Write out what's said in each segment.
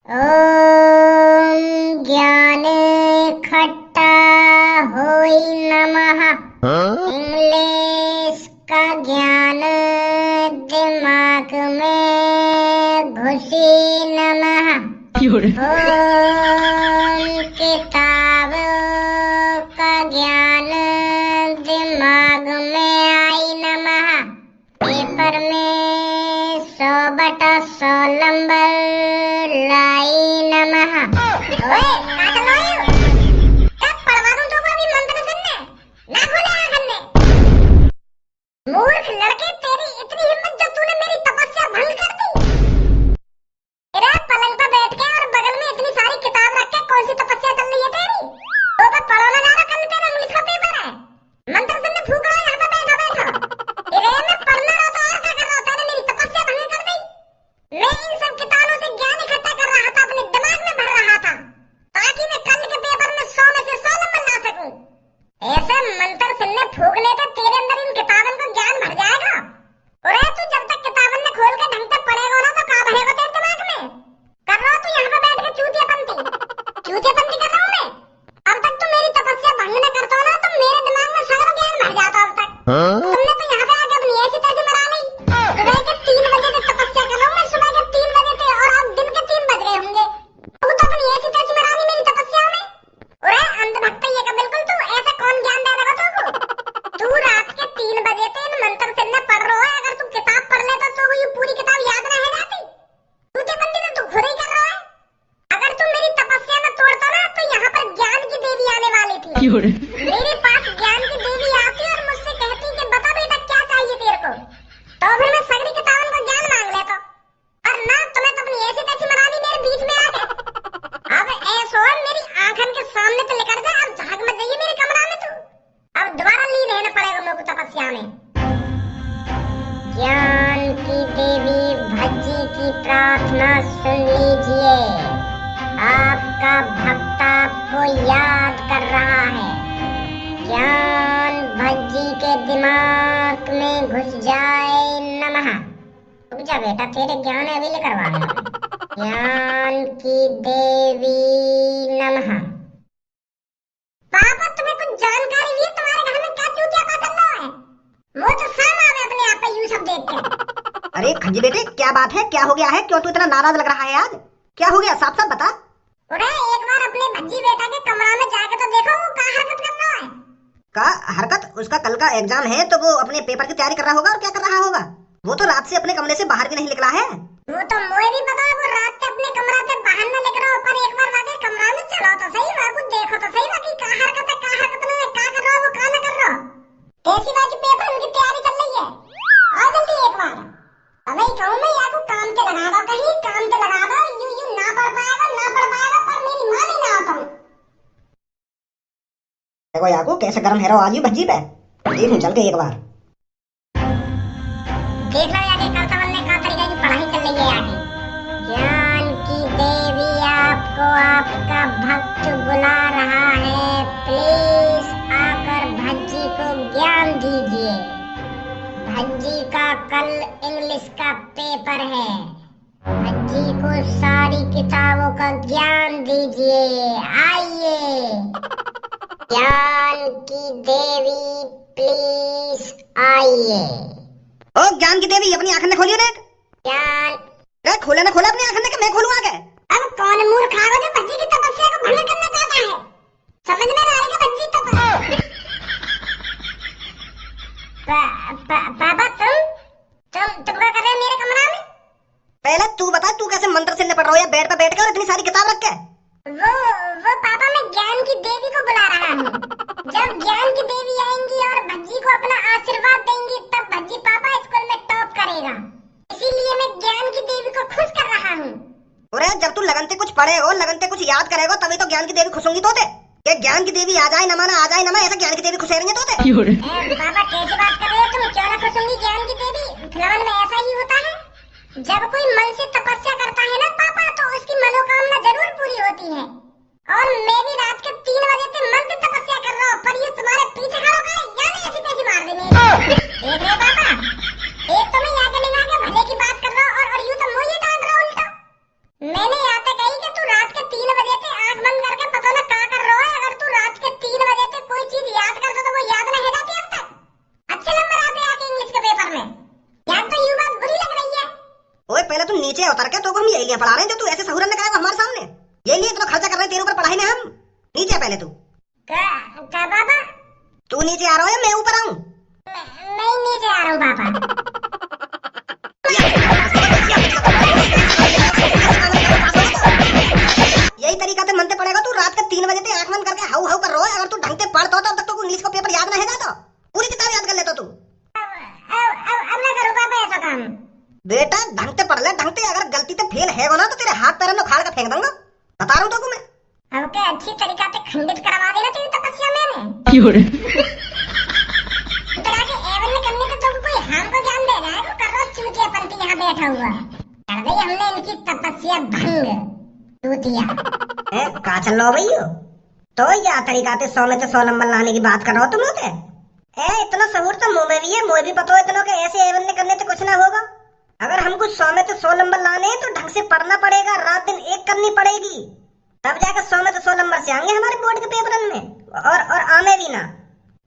ओम ज्ञान खट्टा होई नमः। इंग्लिश का ज्ञान दिमाग में घुसी नमः। ओम किताब का ज्ञान दिमाग में आई नमः। पेपर में 100/100 नंबर लाई नमः। ओए का चल रहा है? कब पढ़वा दूं तो अभी मंत्र सुनने ना खोले आंखन में। मूर्ख लड़के, तेरी इतनी हिम्मत जो तूने मेरी तपस्या भंग कर दी। तेरा पलंग पर बैठ के और बगल में इतनी सारी किताब रख के कौन सी तपस्या चल रही है तेरी? तो मैं पढ़ो ना जा रहा, कल तेरा इंग्लिश का पेपर है। मंत्र सुनने फूक रहा है यहाँ पे बैठा बैठा। तेरे में पढ़ना रहा तो और क्या कर रहा होता है? मेरी तपस्या भंग कर दी। मैं इन सब किताबों से ज्ञान इकट्ठा कर रहा था, अपने दिमाग में भर रहा था ताकि मैं कल के पेपर में 100 में से 100 नंबर ला सकूं। ऐसे मंत्र सुनने फूकने से तेरे अंदर इन किताबन को ज्ञान भर जाएगा। और तू जब तक किताबन में खोल के ढंग से पढ़ेगा ना तो का भरेगा तेरे दिमाग में? कर रहा तू यहाँ पे बैठ के चूतियापंती कर रहा हूँ मैं। अब तक तू मेरी तपस्या भंग न करता ना तो मेरे दिमाग में सारा ज्ञान भर जाता अब तक। तुमने तो यहाँ पे आके अपनी ऐसी तैसी मरा ली। सुबह के 3 बजे से तपस्या कर रहा हूँ मैं, सुबह के 3 बजे से, और अब दिन के 3 बज गए होंगे। तू तो अपनी ऐसी तैसी मरा ली मेरी तपस्या में। और अंधभक्त ही है का बिल्कुल तू। ऐसा कौन ज्ञान दे देगा तुमको? तू रात के 3 बजे से इन मंत्र सुनने पढ़ रहा है। अगर तू किताब पढ़ लेता तो ये पूरी किताब याद न रह जाती। चूतियापंती तो तू खुद ही कर रहा है। अगर तू मेरी तपस्या में तोड़ता ना तो यहाँ पर ज्ञान की देवी आने वाली थी। मेरे पास ज्ञान की देवी आती और मुझसे कहती कि बता बेटा क्या चाहिए तेरे को, तो फिर मैं सगरी किताबन को ज्ञान मांग लेता। और ना तुम्हें तो अपनी ऐसी तैसी मरा दी मेरे बीच में आके। अब ऐसा मेरी आंखन के सामने तो निकल जा। अब झाग मत जाइए मेरे कमरा में तू। अब दोबारा लीन रहना पड़ेगा मेरे को तपस्या में। ज्ञान की देवी भज्जी की प्रार्थना सुन लीजिए। आपका भक्त आपको याद कर रहा है। ज्ञान भज्जी के दिमाग में घुस जाए नमः। रुक जा बेटा, तेरे ज्ञान अभी ले करवा रहे। ज्ञान की देवी नमः। पापा तुम्हें कुछ जानकारी भी है? तुम्हारे घर में क्या चूतिया का चल रहा है? वो तो साम आवे अपने आप पे यूं सब देख के। अरे खंजी बेटे, क्या बात है? क्या हो गया है? क्यों तू इतना नाराज लग रहा है आज? क्या हो गया? साफ साफ बता। अरे एक बार अपने भज्जी बेटा के कमरा में जाके तो देखो वो क्या हरकत कर रहा है। का हरकत? उसका कल का एग्जाम है तो वो अपने पेपर की तैयारी कर रहा होगा। और क्या कर रहा होगा? वो तो रात से अपने कमरे से बाहर भी नहीं निकला है। वो तो मुझे भी पता है, वो रात से अपने कमरा से बाहर न निकल रहा, पर एक बार वाके कमरा में चलो तो सही, वहां कुछ देखो तो सही बाकी क्या हरकत नहीं है, क्या कर रहा है वो, क्या न कर रहा। कैसी बात पेपर उनकी तैयारी चल रही है। आ जल्दी एक बार। अबे कहूँ मैं या को काम पे लगा दो, कहीं काम पे लगा दो। यू ना पढ़ पाएगा पर मेरी मां नहीं ना आता हूँ। देखो याकू कैसे गरम है आज भज्जी पे। देखूं चल के एक बार। देख लो आगे कर्तव्य में क्या तरीके की पढ़ाई चल रही है आगे। ज्ञान की देवी आपको आपका भक्त बुला रहा है। प्लीज आकर भज्जी को ज्ञान दीजिए। भज्जी का कल इंग्लिश का पेपर है। भज्जी को सारी किताबों का ज्ञान दीजिए। आइए ज्ञान की देवी प्लीज आइए। ओ ज्ञान की देवी, अपनी आंखें खोलिए ना। ज्ञान खोले ना खोले अपनी आंखें कि मैं खोलूं आगे? अब कौन मूर्ख आगा जो भज्जी की तपस्या को भंग करना चाहता है? समझ में आ रही है भज्जी तपस्या। पापा तुम क्या कर रहे हो मेरे कमरा में? पहले तू बता, तू कैसे मंत्र सुनने पड़ रहा हो या बेड पे बैठ के और इतनी सारी किताब रख के? वो पापा मैं ज्ञान की देवी को बुला रहा हूँ। जब ज्ञान की देवी आएंगी और भज्जी को अपना आशीर्वाद देंगी तब भज्जी पापा स्कूल में टॉप करेगा। इसीलिए मैं ज्ञान की देवी को खुश कर रहा हूँ। अरे जब तू लगन से कुछ पढ़ेगा, लगन से कुछ याद करेगा तभी तो ज्ञान की देवी खुश होंगी। तोते ये ज्ञान की देवी आ जाए न माना, आ जाए न माना, ऐसा ज्ञान की देवी खुश रहेंगे तोते। पापा कैसी बात कर रहे हो तुम? क्यों ना खुश होंगी ज्ञान की देवी? फिलहाल में ऐसा ही होता है, जब कोई मन से तपस्या करता है ना पापा तो उसकी मनोकामना जरूर पूरी होती है। और मैं भी रात के 3 बजे से मन से तपस्या कर रहा हूँ, पर ये तुम्हारे पीछे खड़ा होकर यानी ऐसी तैसी मार देने। देख रहे पापा, एक तो मैं यहाँ के भले की बात कर रहा हूँ और यूं तो मुझे डांट रहा हूँ उल्टा। मैंने यहाँ तक कही पेपर में। यार तो यूं बात बुरी लग रही है। ओए पहले तू नीचे उतर के, तो हम यही लिए पढ़ा रहे हैं जो तू ऐसे सहूरन लगाएगा हमारे सामने। यही लिए इतना खर्चा कर रहे हैं तेरे ऊपर पढ़ाई में हम। नीचे पहले तू। क्या पापा? तू नीचे आ रहा है या मैं ऊपर आऊं? मैं नीचे आ रहा हूँ पापा। यही तरीका से मनते पड़ेगा। तू रात के 3 बजे तक आंख बंद करके हाउ हाउ कर रहा है। अगर तू ढंग से पढ़ता हो तब तक तो इंग्लिश का पेपर याद नहीं जाता। पूरी किताब याद कर लेता तू। अब ना करो पापा ऐसा काम। बेटा ढंग से पढ़ ले, ढंग से। अगर गलती से फेल है ना तो तेरे हाथ पैर में उखाड़ के फेंक दूंगा, बता रहा हूँ तो मैं। अब क्या अच्छी तरीका से खंडित करवा देना तेरी तपस्या मैंने। तरह के एवन में करने का तो कोई हमको ज्ञान दे रहा है। वो कर रहा चूतियापंती यहाँ बैठा हुआ। कर दी हमने इनकी तपस्या भंग। चूतिया कहाँ चल रहा हो भैया? तो या तरीका से 100 में से 100 नंबर लाने की बात कर रहा हो तुम लोग। इतना सहूर तो मुंह में भी है। मुझे भी पता है इतना के ऐसे एवन में करने से कुछ ना होगा। अगर हमको 100 में से 100 नंबर लाने हैं तो ढंग से पढ़ना पड़ेगा, रात दिन एक करनी पड़ेगी, तब जाकर 100 में से 100 नंबर से आएंगे हमारे बोर्ड के पेपर में। और आने भी ना।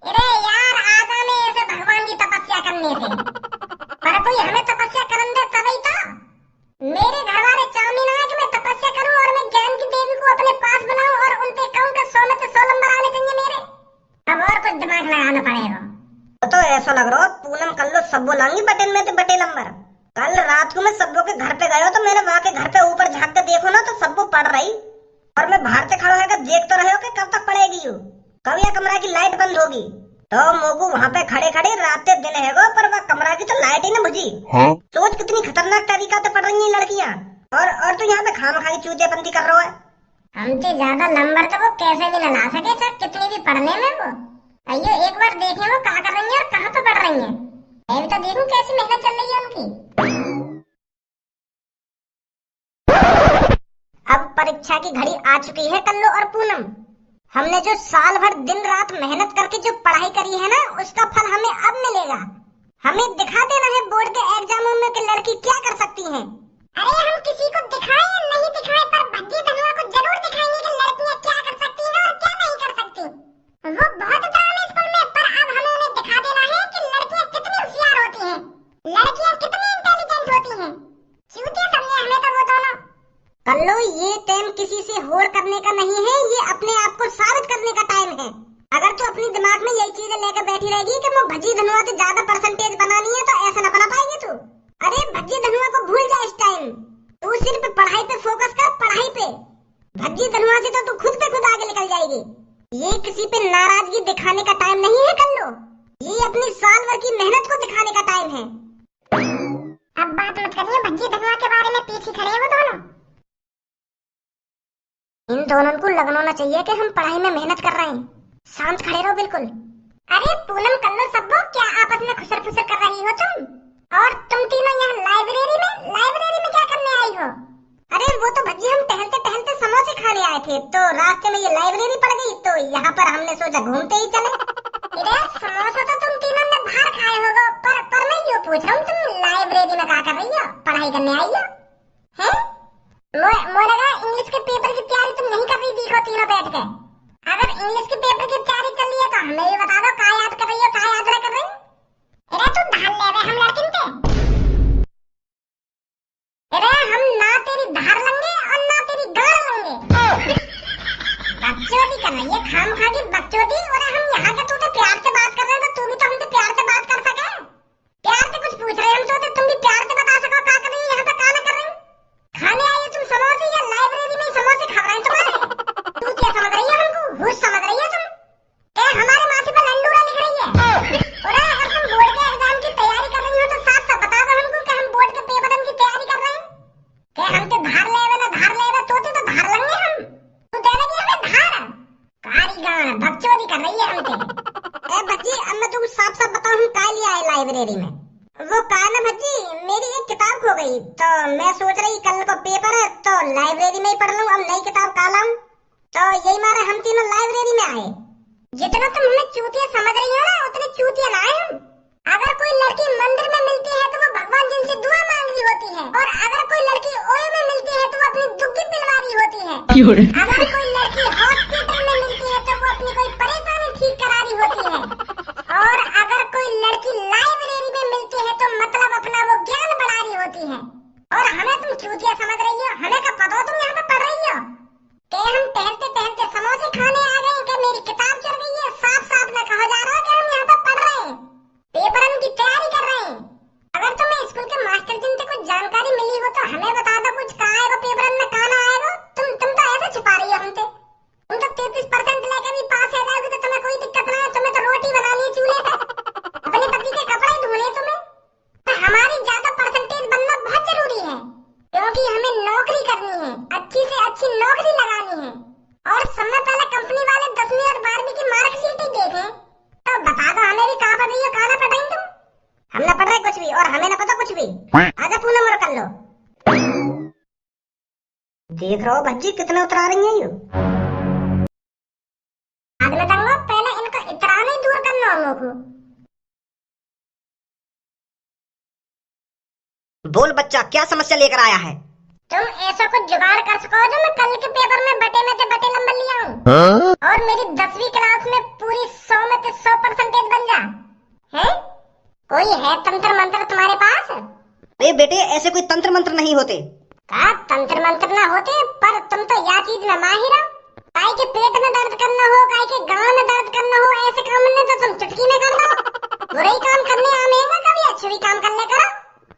अरे यार आजा में ऐसे भगवान की तपस्या करने से। पर कोई हमें तपस्या करने दे तभी तो। मेरे घर वाले चाहते ना कि मैं तपस्या करूं और मैं ज्ञान की देवी को अपने पास बनाऊं और उनसे कहूं कि 100 में से 100 नंबर आने चाहिए मेरे। अब और कुछ दिमाग लगाना पड़ेगा। तो ऐसा लग रहा है पूनम कल लो सब बोलांगी बटे में तो बटे नंबर। कल रात को मैं सबो के घर पे गया तो मैंने वहाँ के घर पे ऊपर झाँक के देखो ना तो सबको पढ़ रही। और मैं बाहर से खड़ा होकर देख तो रहे हो कि कब तक पढ़ेगी यू, कब यह कमरा की लाइट बंद होगी। तो मोगू वहाँ पे खड़े खड़े रात दिन है वो, पर वह कमरा की तो लाइट ही न बुझी। सोच कितनी खतरनाक तरीका से पढ़ रही है लड़कियाँ। और तू यहाँ पे खामखा की चूतियापंती कर रहा है। हमसे ज्यादा नंबर तो वो कैसे भी न ला सके, चाहे कितनी भी पढ़ने में वो। आइयो एक बार देखें वो कहाँ कर रही है और कहाँ पे पढ़ रही है। मैं भी तो देखूं कैसी मेहनत चल रही है उनकी। अब परीक्षा की घड़ी आ चुकी है कल्लू और पूनम। हमने जो साल भर दिन रात मेहनत करके जो पढ़ाई करी है ना, उसका फल हमें अब मिलेगा। हमें दिखा देना है बोर्ड के एग्जामों में कि लड़की क्या कर सकती है। अरे हम किसी को दिखाए या नहीं दिखाए, पर भज्जी धनुआ को जरूर दिखाएंगे कि लड़कियां क्या कर सकती हैं और क्या नहीं कर सकती। वो बहुत डाउन है स्कूल में, पर अब हमें उन्हें दिखा देना है कि लड़कियां कितनी होशियार होती हैं, लड़कियां कितनी इंटेलिजेंट होती हैं। चूतिया समझे हमें तो वो दोनों। कल्लो ये टाइम किसी से होड़ करने का नहीं है, ये अपने आप को साबित करने का टाइम है। अगर तू अपनी दिमाग में यही चीजें लेकर बैठी रहेगी कि मैं भज्जी धनुआ से ज्यादा परसेंटेज बनानी है, तो ऐसा न बना पाएगी तू। अरे भज्जी धनुआ को भूल जा इस टाइम। तू सिर्फ पढ़ाई पे फोकस कर, पढ़ाई पे। भज्जी धनुआ से तो तू खुद पे खुद आगे निकल जाएगी। ये किसी पे नाराजगी दिखाने का टाइम नहीं है कल्लो, ये अपनी साल भर की मेहनत को दिखाने का टाइम है। अब बात मत करिए भज्जी धनुआ के बारे में, पीछे खड़े हैं वो दोनों। इन दोनों को लगना होना चाहिए कि हम पढ़ाई में मेहनत कर रहे हैं। शांत खड़े रहो बिल्कुल। अरे पूनम कल्लो सब्बो, क्या आपस में खुसर फुसर कर रही हो तुम? और तुम तीनों यहाँ लाइब्रेरी में क्या करने आई हो? अरे वो तो भज्जी हम टहलते टहलते समोसे खाने आए थे, तो रास्ते में ये लाइब्रेरी पड़ गई, तो यहाँ पर हमने सोचा घूमते ही चले। अरे समोसा तो तुम तीनों ने बाहर खाए होगा, पर मैं ये पूछ रहा हूँ तुम लाइब्रेरी में क्या कर रही हो? पढ़ाई करने आई हो? हैं? मुझे लगा इंग्लिश के पेपर की तैयारी तुम नहीं कर रही देखो तीनों बैठ के। अगर इंग्लिश के पेपर की तैयारी कर रही है तो हमें भी बता दो क्या याद कर रही हो, क्या याद कर रही हो? अरे तू धार ले रहे हम लड़किन पे। अरे हम ना तेरी धार लेंगे और ना तेरी गाड़ लेंगे। बकचोदी कर रही है खामखा की बकचोदी। और हम यहाँ के तू तो प्यार से बात कर रहे हो, तो तू भी तो हमसे प्यार से बात कर सके। प्यार से कुछ पूछ रहे हैं हमसे, तो तुम भी प्यार से बता सको क्या कर रही है, यहाँ पे क्या ना कर रही। खाने आई तुम समोसे या लाइब्रेरी में समोसे खा रहे हैं तुम्हारे? तू क्या समझ रही है हमको? होश समझ रही है तुम? क्या हमारे माथे पर लंडूरा लिख रही है? और अगर तुम बोर्ड के एग्जाम की तैयारी कर रही हो तो साफ साफ बता दो हमको कि हम बोर्ड के पेपर की तैयारी कर रहे हैं। क्या हमसे धार लेवे ना धार लेवे, तो धार लेंगे हम। तू दे देगी हमें धार? कारीगार बकचोदी कर रही है हमसे। ए बच्ची अब मैं तुम साफ साफ बताऊं हम क्या लिए आए लाइब्रेरी में। वो कहा ना भज्जी मेरी एक किताब खो गई, तो मैं सोच रही कल को पेपर है तो लाइब्रेरी में ही पढ़ लूं, अब नई किताब कहाँ लाऊं। तो यही मारे हम तीनों लाइब्रेरी में आए। जितना तुम हमें चूतिया समझ रही हो ना, उतने चूतिया ना आए हम। अगर कोई लड़की मंदिर में मिलती है तो वो भगवान जी से दुआ मांग रही होती है, और अगर कोई लड़की ओए में मिलती है तो वो अपनी दुखी पिलवा रही होती है। अगर कोई लड़की हॉस्पिटल में मिलती है तो वो अपनी कोई परेशानी ठीक करा रही होती है, और अगर कोई लड़की लाइब्रेरी में मिलती है तो हमें तुम चूतिया समझ रही हो? हमें क्या पता तुम यहाँ पे पढ़ रही हो? कि हम टहलते टहलते समोसे खाने आ गए कि मेरी किताब चल गई है? साफ साफ में कहा जा रहा है कि हम यहाँ पे पढ़ रहे हैं, पेपर की तैयारी कर रहे हैं। अगर तुम्हें स्कूल के मास्टर जी से कुछ जानकारी मिली हो तो हमें बता दो, कुछ कहा आएगा पेपर में, कहा ना आएगा। तुम तो ऐसे छुपा रही हो हमसे। तुम तो 33% लेके भी पास हो जाओगे तो तुम्हें कोई दिक्कत ना है। तुम्हें तो रोटी बनानी है चूल्हे पे, अपने पति के कपड़े धोने तुम्हें। तो हमारी ज्यादा परसेंटेज बनना बहुत जरूरी है, क्योंकि हमें नौकरी करनी है, अच्छी से अच्छी नौकरी लगानी है। और समय पहले कंपनी वाले 10वीं और 12वीं की मार्कशीट ही देखें। तो बता दो हमें भी कहाँ पढ़ रही हो, कहाँ ना पढ़ रही तुम? हम ना पढ़ रहे कुछ भी और हमें ना पता कुछ भी। आजा पूनम और कर लो। देख रहे हो भज्जी कितने उतरा रही है ये। अगले दंगो पहले इनको इतराने ही दूर करना हम को। बोल बच्चा, क्या समस्या लेकर आया है? तुम ऐसा कुछ जुगाड़ कर सको जो मैं कल के पेपर में बटे में से बटे नंबर लिया हूँ और मेरी 10वीं क्लास में पूरी 100 में से 100% बन जा। है कोई है तंत्र मंत्र तुम्हारे पास? अरे बेटे, ऐसे कोई तंत्र मंत्र नहीं होते। का तंत्र मंत्र ना होते, पर तुम तो या चीज में माहिर हो। काई के पेट में दर्द करना हो, काई के गांव में दर्द करना हो, ऐसे काम में तो तुम चुटकी में कर दो। बुरे ही काम करने आमेगा, कभी अच्छे भी काम करने करो।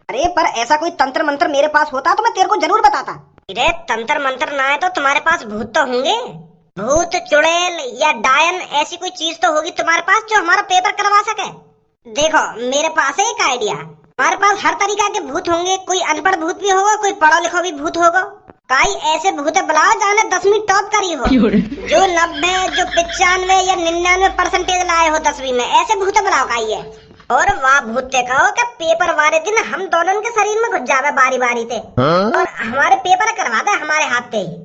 अरे पर ऐसा कोई तंत्र मंत्र मेरे पास होता तो मैं तेरे को जरूर बताता। अरे तंत्र मंत्र ना है तो तुम्हारे पास भूत तो होंगे। भूत, चुड़ैल या डायन, ऐसी कोई चीज तो होगी तुम्हारे पास जो हमारा पेपर करवा सके। देखो मेरे पास है एक आइडिया। हमारे पास हर तरीका के भूत होंगे। कोई अनपढ़ भूत भी होगा, कोई पढ़ा लिखा भी भूत होगा। कई ऐसे भूत बुलाओ जाने 10वीं टॉप करी हो, जो 90, जो 95 या 99% लाए हो 10वीं में। ऐसे भूत बुलाओ कई है। और वाह भूत कहो कि पेपर वाले दिन हम दोनों के शरीर में घुस जावे बारी बारी से और हमारे पेपर करवा दे हमारे हाथ से ही।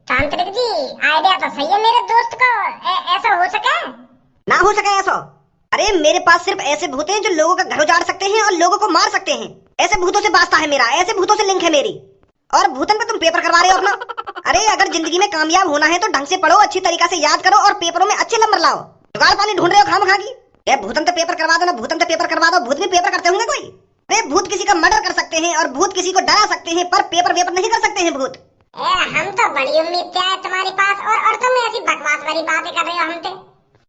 तांत्रिक जी आइडिया तो सही है मेरे दोस्त को। ऐसा हो सके? ना हो सके ऐसा। अरे मेरे पास सिर्फ ऐसे भूत हैं जो लोगों का घर उजाड़ सकते हैं और लोगों को मार सकते हैं। ऐसे भूतों से वास्ता है मेरा, ऐसे भूतों से लिंक है मेरी। और भूतन पे तुम पेपर करवा रहे हो अपना। अरे अगर जिंदगी में कामयाब होना है तो ढंग से पढ़ो, अच्छी तरीका से याद करो और पेपरों में अच्छे नंबर लाओ। जुगाड़ पानी ढूंढ रहे हो खाम खागी। भूतन तो पेपर करवा दो ना, भूतन तो पेपर करवा दो। भूत भी पेपर करते होंगे कोई। अरे भूत किसी का मर्डर कर सकते हैं और भूत किसी को डरा सकते हैं, पर पेपर वेपर नहीं कर सकते हैं भूत। हम तो बड़ी उम्मीद है तुम्हारे पास और तुम ऐसी बकवास वाली बातें कर रहे हो हमसे।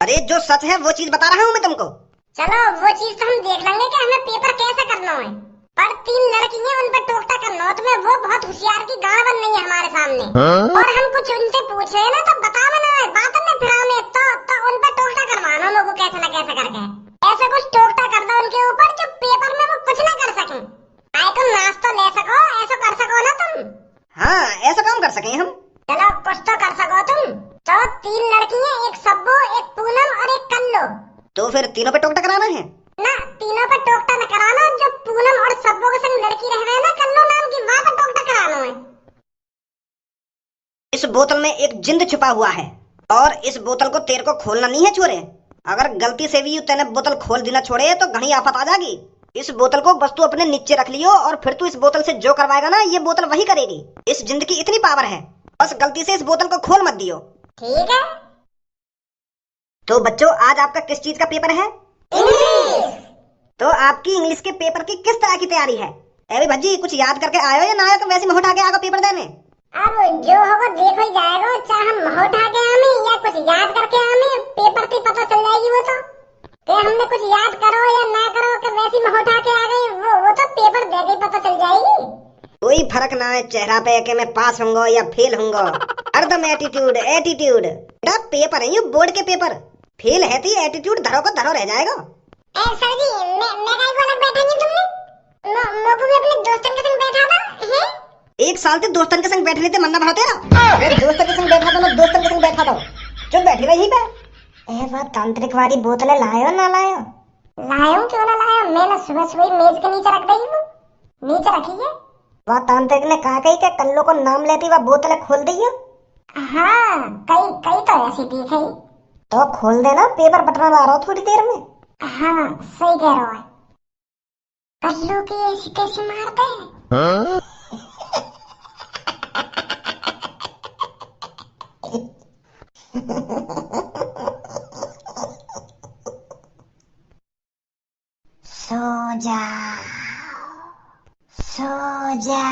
अरे जो सच है वो चीज बता रहा हूँ मैं तुमको। चलो वो चीज तो हम देख लेंगे कि हमें पेपर कैसे करना है, पर 3 लड़कियां उन पर टोकता करना हो। तुम्हें वो बहुत होशियार की गाड़ बन रही है हमारे सामने और हम कुछ उनसे पूछ रहे हैं ना तो बताओ ना, बात में फिर हमें तो उन पर टोकता करवाना लोगों कैसे न कैसे करके। ऐसा कुछ टोकता कर दो उनके ऊपर जो पेपर में वो कुछ ना कर सके। आए तुम नाच तो ले सको, ऐसा कर सको ना तुम। हाँ ऐसा काम कर सके हम। चलो कुछ तो कर सको तुम। तो 3 लड़कियां, एक सब्बू, एक पूनम और एक कल्लू। तो फिर तीनों पे टोकटा कराना है ना? तीनों पे टोकटा न कराना, जो पूनम और सब्बू के संग लड़की रह रहे हैं ना कल्लू नाम की, वहां पे टोकटा कराना है। इस बोतल में एक जिंद छुपा हुआ है और इस बोतल को तेरे को खोलना नहीं है छोरे। अगर गलती से भी तेने बोतल खोल देना छोड़े तो घनी आफत आ जाएगी। इस बोतल को बस तू अपने नीचे रख लियो और फिर तू इस बोतल से जो करवाएगा ना ये बोतल वही करेगी। इस जिंद की इतनी पावर है, बस गलती से इस बोतल को खोल मत दियो। ठीक है। तो बच्चों आज आपका किस चीज का पेपर है? इंग्लिश। तो आपकी इंग्लिश के पेपर की किस तरह की तैयारी है? अरे भज्जी कुछ याद करके आयो या ना आयो, वैसे में उठा के आगे पेपर देने? अब जो होगा देखो ही जाएगा, चाहे हम उठा के आवे या कुछ याद करके आवे, पेपर पे पता चल जाएगी वो तो। कि हमने कुछ याद करो या ना करो कि वैसी में उठा के आ गए, वो तो पेपर दे के पता चल जाएगी। कोई फर्क ना है चेहरा पे कि मैं पास होऊंगा या फेल होऊंगा। हरदम एटीट्यूड एटीट्यूड। बेटा पेपर है ये बोर्ड के पेपर, फेल है तो एटीट्यूड धरो को धरो रह जाएगा। सर जी मैं काहे को अलग बैठेंगे तुमने? मोको भी अपने दोस्तन के संग बैठा था है। एक साल से दोस्तन के संग बैठने ते मन्ना भरो तेरा। अरे दोस्तन के संग बैठा था ना, दोस्तन के संग बैठा था, चुप बैठी रही पे। वो तांत्रिक वाली बोतलें लायो ना लायो? लायो क्यों ना लायो, मैंने सुबह सुबह मेज के नीचे रख दी हूँ, नीचे रखी है। वह तांत्रिक ने कहा कही के कल्लू को नाम लेती वह बोतलें खोल दी है। हाँ कई तो ऐसी दिख है। तो खोल देना, पेपर बटना ला रहा हूँ थोड़ी देर में। हाँ सही कह रहा है। कल्लू की ऐसी कैसी मारते हैं? सो जाओ सो जा।